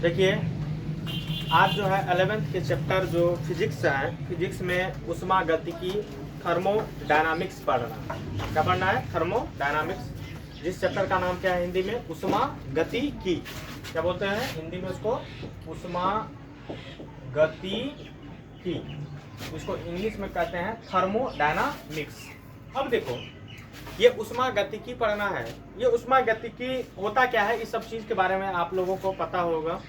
देखिए, आज जो है 11th के चैप्टर जो फिजिक्स है, फिजिक्स में उष्मागतिकी थर्मोडायनामिक्स पढ़ना है। क्या पढ़ना है? थर्मोडायनामिक्स। जिस चैप्टर का नाम क्या है हिंदी में? उष्मागतिकी। क्या बोलते हैं हिंदी में उसको? उष्मागतिकी। इसको इंग्लिश में कहते हैं थर्मोडायनामिक्स। अब देखो, ये उष्मागतिकी पढ़ना है। ये उष्मागतिकी होता क्या है, इस सब चीज के बारे में आप लोगों को पता होगा।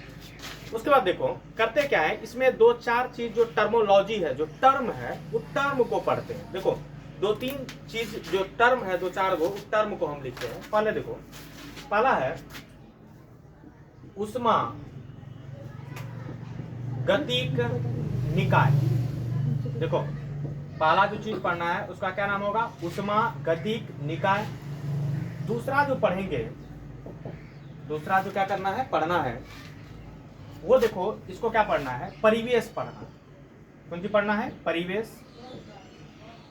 उसके बाद देखो करते क्या है, इसमें दो चार चीज जो टर्मोलॉजी है, जो टर्म है, वो टर्म को पढ़ते हैं। देखो दो तीन चीज जो टर्म है, दो चार गो, उस टर्म को हम लिखते हैं। पहले देखो, पहला है उष्मा गतिक निकाय। देखो पहला जो चीज पढ़ना है उसका क्या नाम होगा? उष्मा गतिक निकाय। दूसरा जो पढ़ेंगे, दूसरा जो क्या करना है, पढ़ना है, वो देखो इसको क्या पढ़ना है? परिवेश पढ़ना। कौन सी पढ़ना है? परिवेश।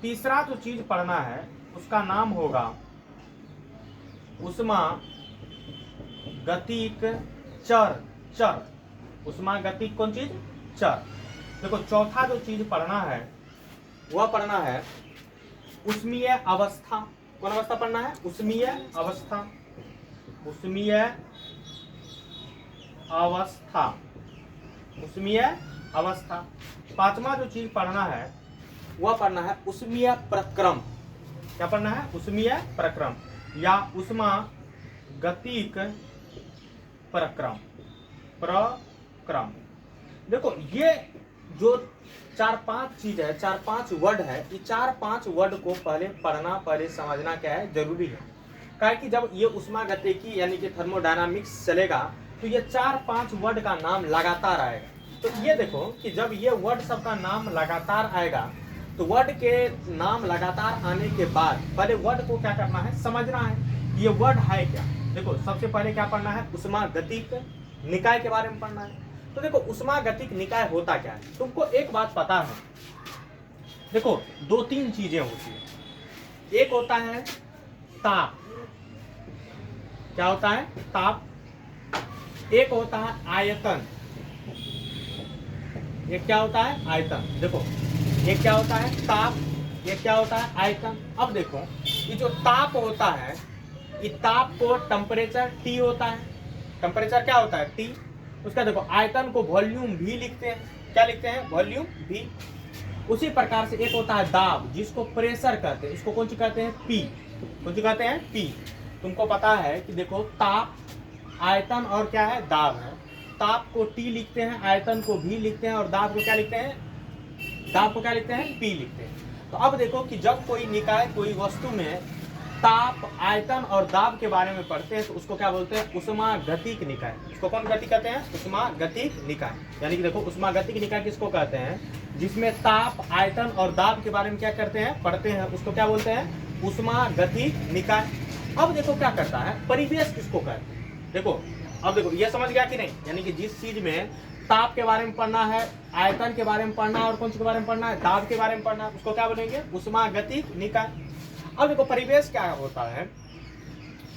तीसरा जो चीज पढ़ना है उसका नाम होगा उष्मा गतिक चर। चर, उष्मा गतिक कौन चीज? चर। देखो चौथा जो चीज पढ़ना है वह पढ़ना है उष्मीय अवस्था। कौन अवस्था पढ़ना है? उष्मीय अवस्था। उष्मीय अवस्था, उष्मीय अवस्था। पांचवा जो चीज पढ़ना है वह पढ़ना है उष्मीय प्रक्रम। क्या पढ़ना है? उष्मीय प्रक्रम या उष्मा गतिक प्रक्रम। प्रक्रम। देखो ये जो चार पांच चीज है, चार पांच वर्ड है, ये चार पांच वर्ड को पहले पढ़ना, पहले समझना क्या है, जरूरी है। कारण कि जब ये उष्मागतिकी यानी कि थर्मोडायनामिक्स चलेगा तो ये चार पांच वर्ड का नाम लगातार आएगा। तो ये देखो कि जब ये वर्ड सबका नाम लगातार आएगा तो वर्ड के नाम लगातार आने के बाद पहले वर्ड को क्या करना है, समझना है ये वर्ड है क्या। देखो सबसे पहले क्या पढ़ना है? उष्मागतिक निकाय के बारे में पढ़ना है। तो देखो उष्मागतिक निकाय होता क्या है, तुमको एक बात पता है। देखो दो तीन चीजें होती है। एक होता है ताप। क्या होता है? ताप। एक होता है आयतन। एक क्या होता है? आयतन। देखो एक क्या होता है? ताप। ये क्या होता है? आयतन। अब देखो ये जो ताप होता है, ये ताप को टेम्परेचर T होता है। टेम्परेचर क्या होता है? T। उसका देखो आयतन को वॉल्यूम भी लिखते हैं। क्या लिखते हैं? वॉल्यूम भी। उसी प्रकार से एक होता है दाब, जिसको प्रेशर कहते हैं। इसको कौन सी कहते हैं? P। कौन सी कहते हैं? P। तुमको पता है कि देखो ताप, आयतन और क्या है? दाब है। ताप को T लिखते हैं, आयतन को भी लिखते हैं, और दाब को क्या लिखते हैं? दाब को क्या लिखते हैं? P लिखते हैं। तो अब देखो कि जब कोई निकाय, कोई वस्तु में ताप, आयतन और दाब के बारे में पढ़ते हैं तो उसको क्या बोलते हैं? उष्मागतिक निकाय। इसको कौन गति कहते हैं? उष्मागतिक निकाय। यानी कि देखो उष्मागतिक निकाय किसको कहते हैं? जिसमें ताप, आयतन और दाब के बारे में क्या करते हैं? पढ़ते हैं, उसको क्या बोलते हैं? उष्मागतिक निकाय। अब देखो क्या करता है, परिवेश किसको कहते हैं? देखो अब देखो ये समझ गया कि नहीं? यानी कि जिस चीज में ताप के बारे में पढ़ना है, आयतन के बारे में पढ़ना है और कौन सी के बारे में पढ़ना है? दाब के बारे में पढ़ना है, उसको क्या बोलेंगे? उष्मागतिक निकाय। अब देखो परिवेश क्या होता है?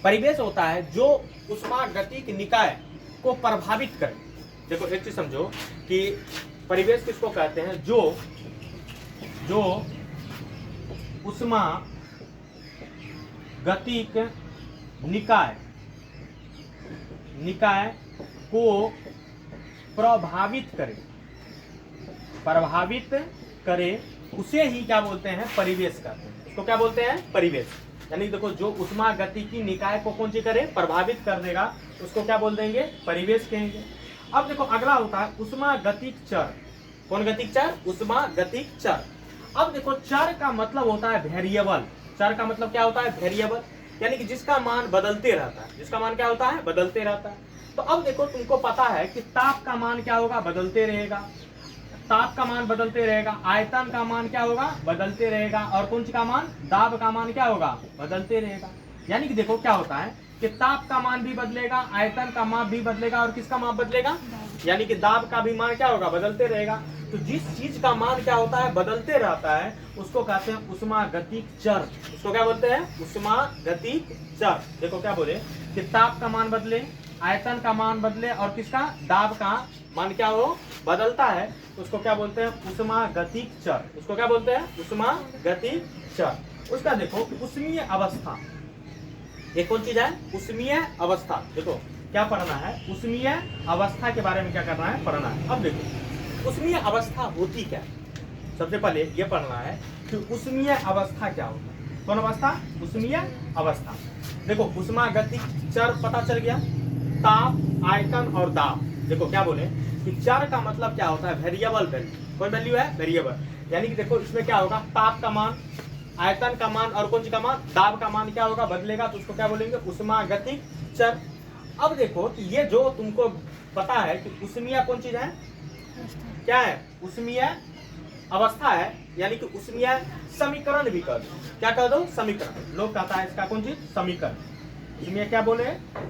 परिवेश होता है जो उष्मागतिक निकाय को प्रभावित करे। देखो एक चीज समझो कि परिवेश किसको कहते हैं? जो उष्मागतिक निकाय को प्रभावित करे, उसे ही क्या बोलते हैं? परिवेश कहते हैं। इसको क्या बोलते हैं? परिवेश। यानी देखो जो उष्मागतिकी निकाय को कौन सी करे? प्रभावित कर देगा, उसको क्या बोल देंगे? परिवेश कहेंगे। अब देखो अगला होता है उष्मागतिक चर। कौन गतिक चर? उष्मागतिक चर। अब देखो चर का मतलब होता है वेरिएबल। चर का मतलब क्या होता है? वेरिएबल। यानी कि जिसका मान बदलते रहता है। जिसका मान क्या होता है? बदलते रहता है। तो अब देखो तुमको पता है कि ताप का मान क्या होगा? बदलते रहेगा। ताप का मान बदलते रहेगा। आयतन का मान क्या होगा? बदलते रहेगा। और कौन सी का मान? दाब का मान क्या होगा? बदलते रहेगा। यानी कि देखो क्या होता है कि ताप का मान भी बदलेगा, आयतन का मान भी बदलेगा, और किसका मान बदलेगा? यानी कि दाब का भी मान क्या होगा? बदलते रहेगा। तो जिस चीज का मान क्या होता है? बदलते रहता है, उसको कहते हैं उष्मागतिक चर। उसको क्या बोलते हैं? उष्मागतिक चर। देखो क्या बोले कि ताप का मान बदले, आयतन का मान बदले और किसका, दाब का मान क्या हो, बदलता है, उसको क्या बोलते हैं, उष्मागतिक चर। उसको क्या बोलते हैं, उष्मागतिक चर। उसका देखो उष्मीय अवस्था, ये कौन चीज है, उष्मीय अवस्था। देखो क्या पढ़ना है, उष्मीय अवस्था के बारे में क्या करना है, पढ़ना है। अब देखो उष्मीय अवस्था होती क्या है, सबसे पहले ये पढ़ना है कि उष्मीय अवस्था क्या होता है। कौन अवस्था, उष्मीय अवस्था। देखो उष्मागतिक चर पता चल गया, ताप, आयतन और दाब। देखो क्या बोले कि चर का मतलब क्या होता है, वेरिएबल वैल्यू। कौन वैल्यू है, वेरिएबल। यानी कि देखो इसमें क्या होगा, ताप का मान, आयतन का मान और कौन सी का मान, दाब का मान क्या होगा, बदलेगा, तो उसको क्या बोलेंगे, उष्मागतिक चर। अब देखो कि ये जो तुमको पता है कि उष्मीय कौन चीज है, क्या है, उष्मीय अवस्था है, यानी कि उष्मीय समीकरण भी कर दो। क्या कर दो, समीकरण। लोग कहता है इसका कौन चीज, समीकरण। इसमें क्या बोले,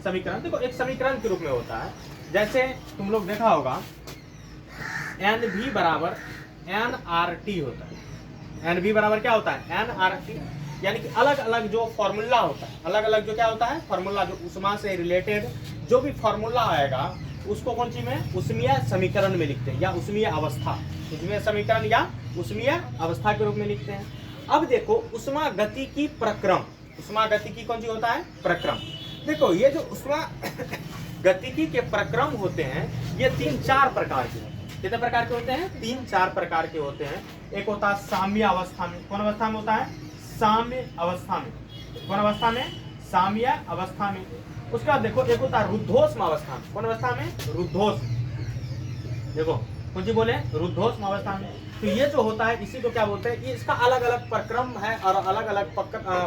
समीकरण। देखो एक समीकरण के रूप में होता है, जैसे तुम लोग देखा होगा एन भी बराबर एन आर टी होता है। एन भी बराबर क्या होता है, एन आर टी, यानी कि अलग अलग जो फॉर्मूला होता है, अलग अलग जो क्या होता है, फॉर्मूला, जो उष्मा से रिलेटेड जो भी फॉर्मूला आएगा उसको कौन सी में, उष्मीय समीकरण में लिखते हैं, या उष्मीय अवस्था, उष्मीय समीकरण या उष्मीय अवस्था के रूप में लिखते हैं। अब देखो उष्मागतिकी प्रक्रम, उष्मागतिकी कौन सी होता है, प्रक्रम। देखो ये जो उष्मागतिकी के प्रक्रम होते हैं ये 3-4 प्रकार के होते हैं। कितने प्रकार के होते हैं, 3-4 प्रकार के होते हैं। एक होता है साम्य अवस्था में। कौन अवस्था में होता है, साम्य अवस्था में। कौन अवस्था में, साम्य अवस्था में। उसका देखो एक होता है रुद्धोष्म अवस्था में। कौन अवस्था में, रुद्धोष्म। देखो कौन सी बोले, रुद्धोष्म अवस्था में। तो ये जो होता है इसी को क्या बोलते हैं, ये इसका अलग अलग प्रक्रम है और अलग अलग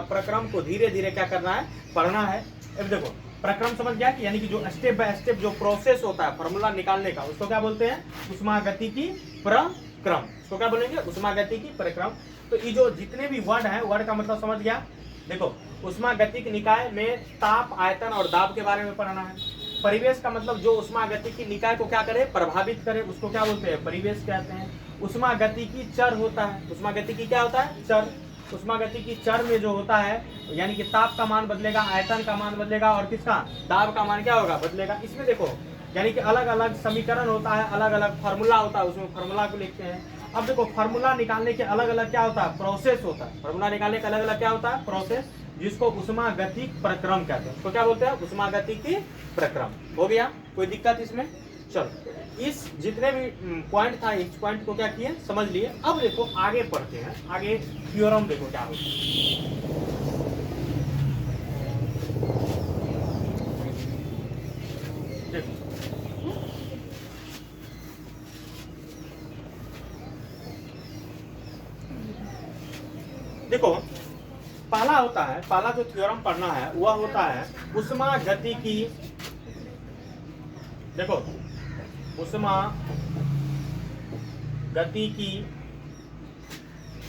प्रक्रम को धीरे धीरे क्या करना है, पढ़ना है। अब देखो प्रक्रम समझ गया कि यानी कि जो स्टेप बाय स्टेप जो प्रोसेस होता है फॉर्मूला निकालने का, उसको क्या बोलते हैं, उष्मागतिकी प्रक्रम। उसको क्या बोलेंगे, उष्मागतिकी प्रक्रम। तो ये जो जितने भी वर्ड हैं, वर्ड का मतलब समझ गया। देखो उष्मागतिक निकाय में ताप, आयतन और दाब के बारे में पढ़ना है। परिवेश का मतलब जो उष्मागतिकी निकाय को क्या करे, प्रभावित करे, उसको क्या बोलते हैं, परिवेश कहते हैं। उष्मागतिकी चर होता है, उष्मागतिकी क्या होता है, चर। उष्मागतिकी चर में जो होता है यानी कि ताप का मान बदलेगा, आयतन का मान बदलेगा और किसका, दाब का मान क्या होगा, बदलेगा। इसमें देखो यानी कि अलग अलग समीकरण होता है, अलग अलग फार्मूला होता है, उसमें फार्मूला को लिखते हैं। अब देखो फार्मूला निकालने के अलग अलग क्या होता है, प्रोसेस होता है। फार्मूला निकालने का अलग अलग क्या होता है, प्रोसेस, जिसको उष्मागतिक प्रक्रम कहते हैं। उसको क्या बोलते हैं, उष्मागतिकी प्रक्रम। हो गया, कोई दिक्कत इसमें। चलो इस जितने भी पॉइंट था, इस पॉइंट को क्या किए, समझ लिए। अब देखो आगे पढ़ते हैं, आगे थ्योरम देखो क्या होता है। देखो पहला होता है, पहला जो थ्योरम पढ़ना है वह होता है उष्मागतिकी। देखो उष्मागतिकी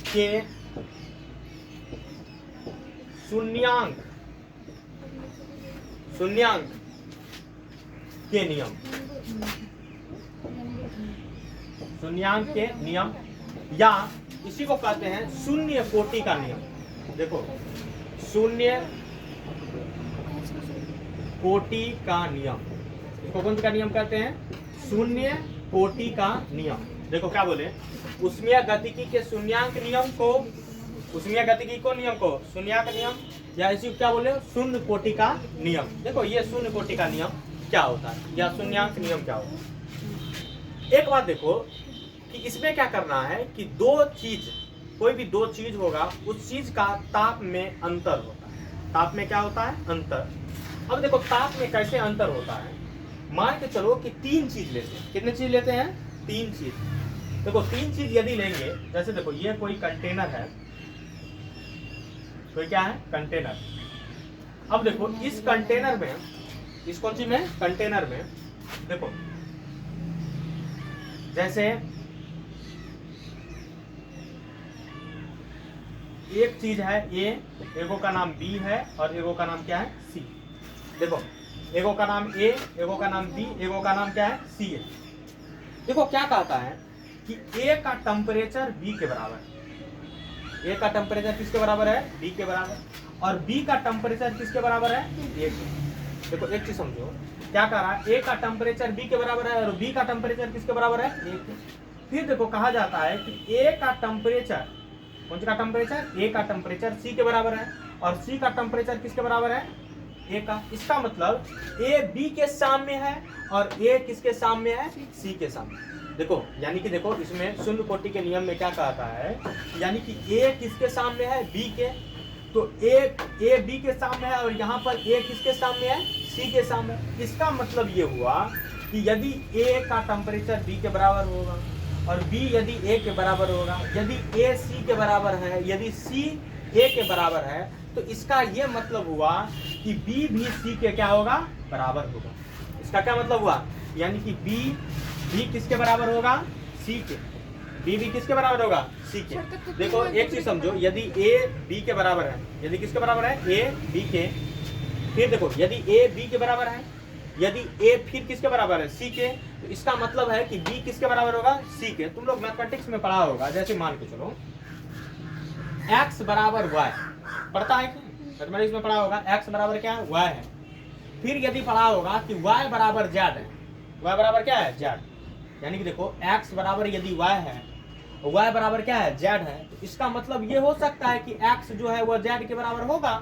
के शून्यांक के नियम, शून्यांक के नियम, या इसी को कहते हैं शून्य कोटि का नियम। देखो शून्य कोटि का नियम, इसको कौन सा नियम कहते हैं, शून्य कोटि का नियम। देखो क्या बोले, उष्मीय गतिकी के शून्यांक नियम को, उष्मीय गतिकी को नियम को शून्यांक नियम, या इसी को क्या बोले, शून्य कोटि का नियम। देखो ये शून्य कोटि का नियम क्या होता है, या शून्यांक नियम क्या होता है। एक बात देखो कि इसमें क्या करना है कि दो चीज, कोई भी दो चीज होगा, उस चीज का ताप में अंतर होता है। ताप में क्या होता है, अंतर। अब देखो ताप में कैसे अंतर होता है, मान के चलो कि 3 चीज लेते हैं। कितने चीज लेते हैं, 3 चीज। देखो 3 चीज यदि लेंगे, जैसे देखो ये कोई कंटेनर है, कोई क्या है, कंटेनर। अब देखो इस कंटेनर में, इस कौन सी में, कंटेनर में देखो जैसे एक चीज है ए, एगो का नाम बी है और एगो का नाम क्या है, सी। देखो एगो का नाम ए, एगो का नाम बी, एगो का नाम क्या है, सी है। देखो क्या कहता है कि ए का टेम्परेचर बी के बराबर है। ए का टेम्परेचर किसके बराबर है, बी के बराबर, और बी का टेम्परेचर किसके बराबर है, ए के। देखो एक चीज समझो, क्या कह रहा है, ए का टेम्परेचर बी के बराबर है और बी का टेम्परेचर किसके बराबर है, ए के। फिर देखो कहा जाता है कि ए का टेम्परेचर, कौन सा टेम्परेचर, ए का टेम्परेचर सी के बराबर है और सी का टेम्परेचर किसके बराबर है, ए का। इसका मतलब ए बी के सामने है और ए किसके सामने है, सी के सामने। देखो यानी कि देखो इसमें शून्य कोटि के नियम में क्या कहता है, यानी कि ए किसके सामने है, बी के, तो ए बी के सामने है और यहाँ पर ए किसके सामने है, सी के सामने। इसका मतलब ये हुआ कि यदि ए का टेम्परेचर बी के बराबर होगा और बी यदि ए के बराबर होगा, यदि ए सी के बराबर है, यदि सी ए के बराबर है, तो इसका ये मतलब हुआ कि बी भी सी के क्या होगा, बराबर होगा। इसका क्या मतलब हुआ, यानी कि बी भी किसके बराबर होगा, सी के, बी भी किसके बराबर होगा, सी के। देखो एक चीज समझो, यदि ए बी के बराबर है, यदि किसके बराबर है, ए बी के, फिर देखो यदि ए बी के बराबर है, यदि ए फिर किसके बराबर है, सी के, तो इसका मतलब है कि बी किसके बराबर होगा, सी के। तुम लोग मैथमेटिक्स में पढ़ा होगा, जैसे मान के चलो x बराबर y, पढ़ता है कि मैथमेटिक्स में पढ़ा होगा, x बराबर क्या है, y है। फिर यदि पढ़ा होगा कि y बराबर z है, y बराबर क्या है, z, यानी कि देखो x बराबर यदि y है, y बराबर क्या है, z है, तो इसका मतलब ये हो सकता है कि x जो है वो z के बराबर होगा,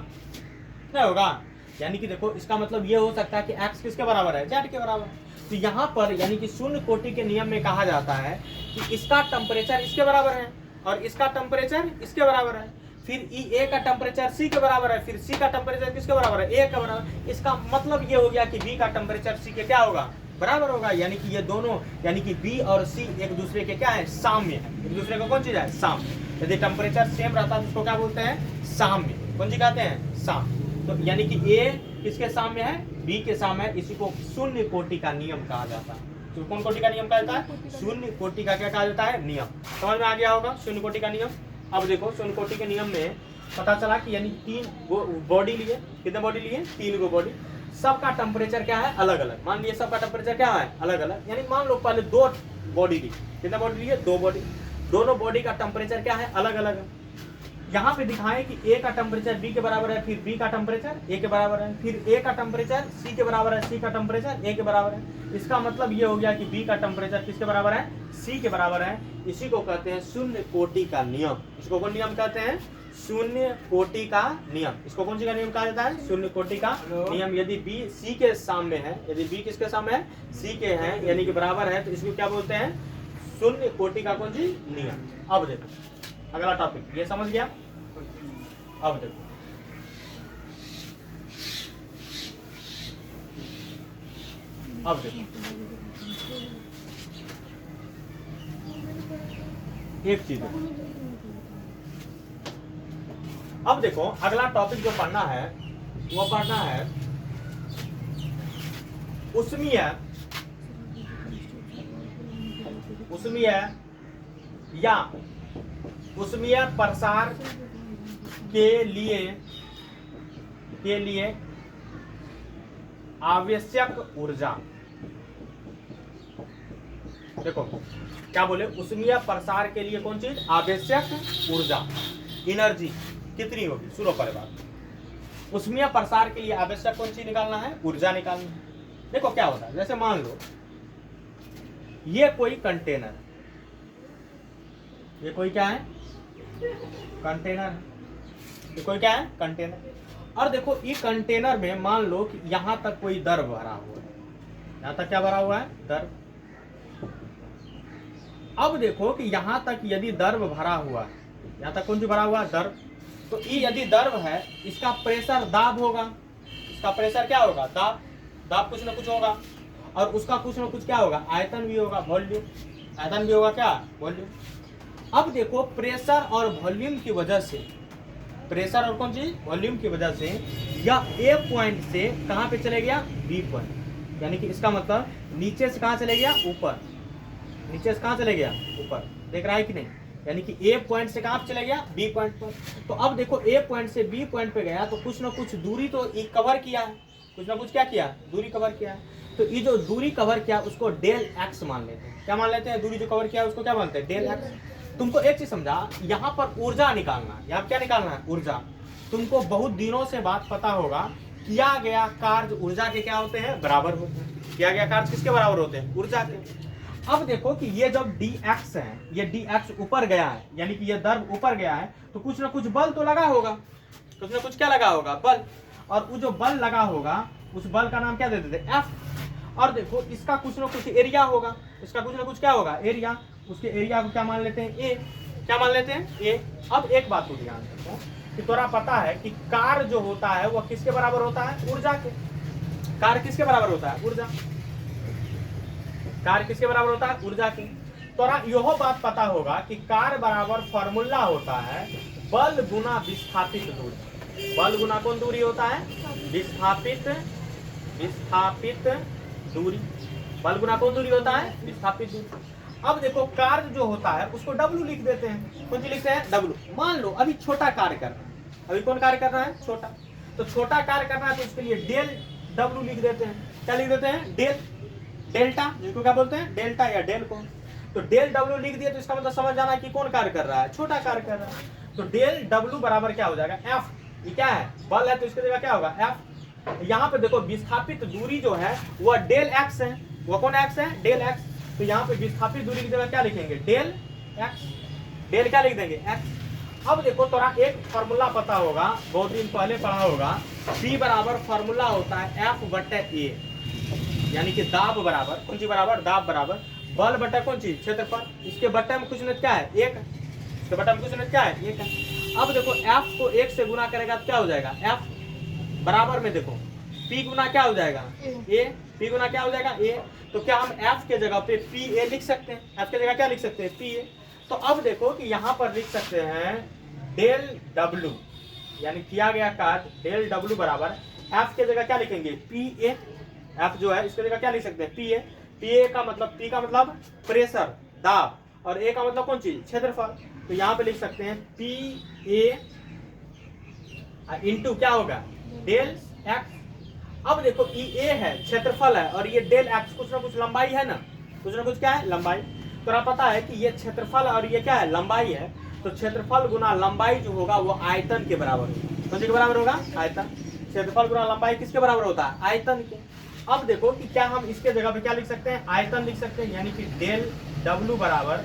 नहीं होगा। यानी कि देखो इसका मतलब ये हो सकता है कि x किसके बराबर है, z के बराबर। तो यहाँ पर यानी कि शून्य कोटि के नियम में कहा जाता है कि इसका टेम्परेचर इसके बराबर है और इसका टेम्परेचर इसके बराबर है, फिर ए का टेम्परेचर सी के बराबर है, फिर सी का टेम्परेचर किसके बराबर है, ए के बराबर। इसका मतलब ये हो गया कि बी का टेम्परेचर सी के क्या होगा, बराबर होगा। यानी कि ये दोनों, यानी कि बी और सी एक दूसरे के क्या है, साम्य है। एक दूसरे को कौन चीज है, साम्य। यदि टेम्परेचर सेम रहता है तो उसको क्या बोलते हैं, साम्य। कौन सी कहते हैं, साम्य। तो यानी कि ए किसके साम्य है, बी के साम्य है। इसी को शून्य कोटि का नियम कहा जाता है। तो कौन कोटि का नियम कहा जाता है, शून्य कोटि का क्या कहा जाता है, नियम। समझ में आ गया होगा शून्य कोटि का नियम। अब देखो शून्य कोटि के नियम में पता चला कि यानी 3 बॉडी लिए, कितने बॉडी लिए, 3 गो बॉडी, सबका टेम्परेचर क्या है, अलग अलग। मान लिए सबका टेम्परेचर क्या है, अलग अलग। यानी मान लो पहले 2 बॉडी ली, कितने बॉडी लिए, 2 बॉडी, दोनों बॉडी का टेम्परेचर क्या है, अलग अलग। यहाँ पे दिखाएं कि ए का टेम्परेचर बी के बराबर है, फिर बी का टेम्परेचर ए के बराबर है, फिर ए का टेम्परेचर सी के बराबर है, सी का टेम्परेचर ए के बराबर है। इसका मतलब ये हो गया कि बी का टेम्परेचर किसके बराबर है, सी के बराबर है। इसी को कहते हैं शून्य कोटि का नियम। इसको कौन नियम कहते हैं, शून्य कोटि का नियम। इसको कौन सी का नियम कहा जाता है, शून्य कोटि का नियम। यदि बी सी के सामने है, यदि बी किसके सामने है, सी के है, यानी कि बराबर है, तो इसको क्या बोलते हैं, शून्य कोटि का कौन सी नियम। अब देखो अगला टॉपिक, ये समझ गया। अब देखो एक चीज, अब देखो अगला टॉपिक जो पढ़ना है वो पढ़ना है उष्मीय या उष्मीय प्रसार के लिए आवश्यक ऊर्जा। देखो क्या बोले, उष्मीय प्रसार के लिए कौन चीज, आवश्यक ऊर्जा, एनर्जी कितनी होगी। सुनो पहले बात, उष्मीय प्रसार के लिए आवश्यक कौन चीज निकालना है, ऊर्जा निकालना है। देखो क्या होता है, जैसे मान लो ये कोई कंटेनर, ये कोई क्या है, कंटेनर है, ये कोई क्या है, कंटेनर। और देखो ये कंटेनर में मान लो कि यहां तक कोई दर्भ भरा हुआ है, यहां तक क्या भरा हुआ है, दर्भ। अब देखो कि यहां तक यदि दर्भ भरा हुआ है, यहां तक कौन सी भरा हुआ है, दर्भ। तो ये यदि दर्भ है, इसका प्रेशर दाब होगा, इसका प्रेशर क्या होगा, दाब, दाब कुछ ना कुछ होगा, और उसका कुछ ना कुछ क्या होगा, आयतन भी होगा, वॉल्यूम, आयतन भी होगा क्या, वॉल्यूम। अब देखो प्रेशर और वॉल्यूम की वजह से, प्रेशर और कौन चीज, वॉल्यूम की वजह से यह ए पॉइंट से कहां पे चले गया, बी पॉइंट। यानी कि इसका मतलब नीचे से कहां चले गया, ऊपर, नीचे से कहां चले गया, ऊपर। देख रहा है कि नहीं, यानी कि ए पॉइंट से कहां चले गया, बी पॉइंट पर। तो अब देखो ए पॉइंट से बी पॉइंट पे गया तो कुछ ना कुछ दूरी तो कवर किया है, कुछ ना कुछ क्या किया, दूरी कवर किया है। तो ये जो दूरी कवर किया उसको डेल एक्स मान लेते हैं। क्या मान लेते हैं, दूरी जो कवर किया उसको क्या मानते हैं, डेल एक्स। तुमको एक चीज समझा, यहाँ पर ऊर्जा निकालना, यहाँ क्या निकालना है, ऊर्जा। तुमको बहुत दिनों से बात पता होगा किया गया कार्य ऊर्जा के क्या होते हैं, बराबर होते हैं। किया गया कार्य किसके बराबर होते हैं, ऊर्जा के। अब देखो कि ये जब dx है, ये dx ऊपर गया है, यानी कि ये द्रव ऊपर गया है, तो कुछ ना कुछ बल तो लगा होगा, कुछ ना कुछ क्या लगा होगा, बल। और वो जो बल लगा होगा उस बल का नाम क्या दे देते, F। और देखो इसका कुछ ना कुछ एरिया होगा, इसका कुछ ना कुछ क्या होगा, एरिया। उसके एरिया को क्या मान लेते हैं, A। क्या मान लेते हैं, A। अब एक बात को ध्यान रखो कि तोरा पता है कि कार्य जो होता है वह किसके बराबर होता है, ऊर्जा के। कार्य किसके बराबर होता है, ऊर्जा। कार्य किसके बराबर होता है, ऊर्जा के। तोरा यह बात पता होगा कि कार्य बराबर फॉर्मूला होता है बल गुना विस्थापित दूरी। बल गुना कौन दूरी होता है, विस्थापित दूरी। बल गुना कौन दूरी होता है, विस्थापित दूरी। अब देखो कार्य जो होता है उसको W लिख देते हैं। कौन सी लिखते हैं, W। मान लो अभी छोटा कार्य कर रहा है, अभी कौन कार्य कर रहा है, छोटा। तो छोटा कार्य करना है तो उसके लिए डेल W लिख देते हैं। क्या लिख देते हैं, डेल, डेल्टा, जिसको क्या बोलते हैं, डेल्टा या डेल को। तो डेल W लिख दिया तो इसका मतलब समझ जाना कि कौन कार्य कर रहा है, छोटा कार्य कर रहा है। तो डेल W बराबर क्या हो जाएगा, F। ये क्या है, बल है, तो इसकी जगह क्या होगा, F। यहाँ पे देखो विस्थापित दूरी जो है वह डेल x है। वह कौन x है, डेल x। तो यहाँ पे विस्थापित दूरी की जगह क्या लिखेंगे, डेल x। डेल क्या लिख देंगे, x। अब देखो थोड़ा एक फॉर्मूला पता होगा, बहुत दिन पहले पढ़ा होगा, P बराबर फॉर्मूला होता है F बटे A, यानी कि दाब बराबर, कौन सी बराबर, दाब बराबर बल बटे कौन चीज, क्षेत्रफल। इसके बटे में कुछ नहीं क्या है, एक। इसके बटे में कुछ नहीं क्या है, एक है। अब देखो F को 1 से गुना करेगा तो क्या हो जाएगा, F बराबर में देखो P गुना क्या हो जाएगा, A। P गुना क्या हो जाएगा, A। तो क्या हम F के जगह पे PA लिख सकते हैं, F के जगह क्या लिख सकते हैं, PA। तो अब देखो कि यहाँ पर लिख सकते हैं डेल W, यानी किया गया कार्य डेल W बराबर F के जगह क्या लिखेंगे, PA। F जो है इसके जगह क्या लिख सकते हैं, PA। PA का मतलब, P का मतलब प्रेशर, दाब, और A का मतलब कौन चीज, क्षेत्रफल। तो यहाँ पे लिख सकते हैं PA इंटू क्या होगा, डेल X। अब देखो ये A है, क्षेत्रफल है, और ये डेल X कुछ ना कुछ लंबाई है ना, कुछ ना कुछ क्या है, लंबाई। तो आप पता है कि ये क्षेत्रफल और ये क्या है, लंबाई है। तो क्षेत्रफल गुना लंबाई जो होगा वो आयतन के बराबर होगा। कौन सी के बराबर होगा, आयतन। क्षेत्रफल गुना लंबाई किसके बराबर होता है, आयतन के। अब देखो कि क्या हम इसके जगह पे क्या लिख सकते हैं, आयतन लिख सकते हैं, यानी कि डेल W बराबर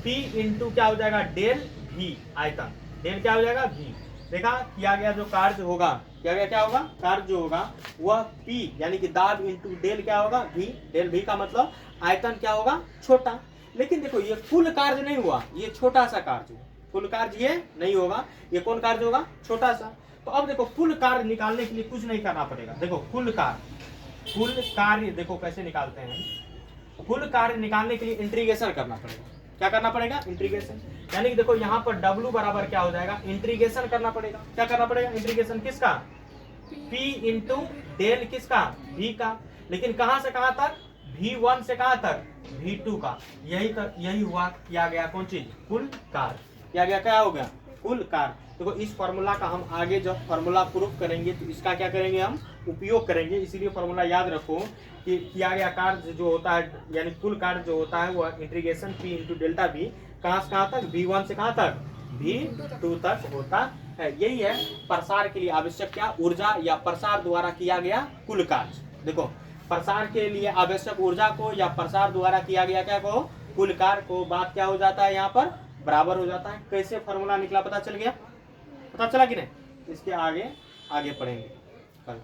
P इंटू क्या हो जाएगा, डेल V, आयतन। डेल क्या हो जाएगा, V। देखा, किया गया जो कार्य होगा, किया गया क्या होगा, कार्य जो होगा वह P यानी कि दाब इंटू डेल क्या होगा, V। डेल V का मतलब आयतन क्या होगा, छोटा। लेकिन देखो ये कुल कार्य नहीं हुआ, ये छोटा सा कार्य, कुल कार्य ये नहीं होगा, ये कौन कार्य होगा, छोटा सा। तो अब देखो कुल कार्य निकालने के लिए कुछ नहीं करना पड़ेगा। देखो कुल कार्य देखो कैसे निकालते हैं। कुल कार्य निकालने के लिए इंटीग्रेशन करना पड़ेगा। क्या करना पड़ेगा, इंटीग्रेशन। यानी कि देखो यहाँ पर W बराबर क्या हो जाएगा, इंटीग्रेशन करना पड़ेगा। क्या करना पड़ेगा, इंटीग्रेशन किसका, P इंटू डेल किसका, V का। लेकिन कहां से कहां तक, V1 से कहां तक, V2 का। यही हुआ, किया गया कौन चीज, कुल कार्य। किया गया क्या हो गया, कुल कार्य। देखो इस फॉर्मूला का हम आगे जब फॉर्मूला प्रूफ करेंगे तो इसका क्या करेंगे, हम उपयोग करेंगे। इसीलिए फॉर्मूला याद रखो कि किया गया कार्य जो होता है, यानी कुल कार्य जो होता है वह integration P into delta V, कहां से कहां तक, V1 से कहां तक, V2 तक होता है। यही है प्रसार के लिए आवश्यक क्या, ऊर्जा, या प्रसार द्वारा किया गया कुल कार्य। देखो प्रसार के लिए आवश्यक ऊर्जा को या प्रसार द्वारा किया गया क्या को, कुल कार्य को, बात क्या हो जाता है यहाँ पर, बराबर हो जाता है। कैसे फॉर्मूला निकला पता चल गया, पता चला कि नहीं, इसके आगे पढ़ेंगे कल।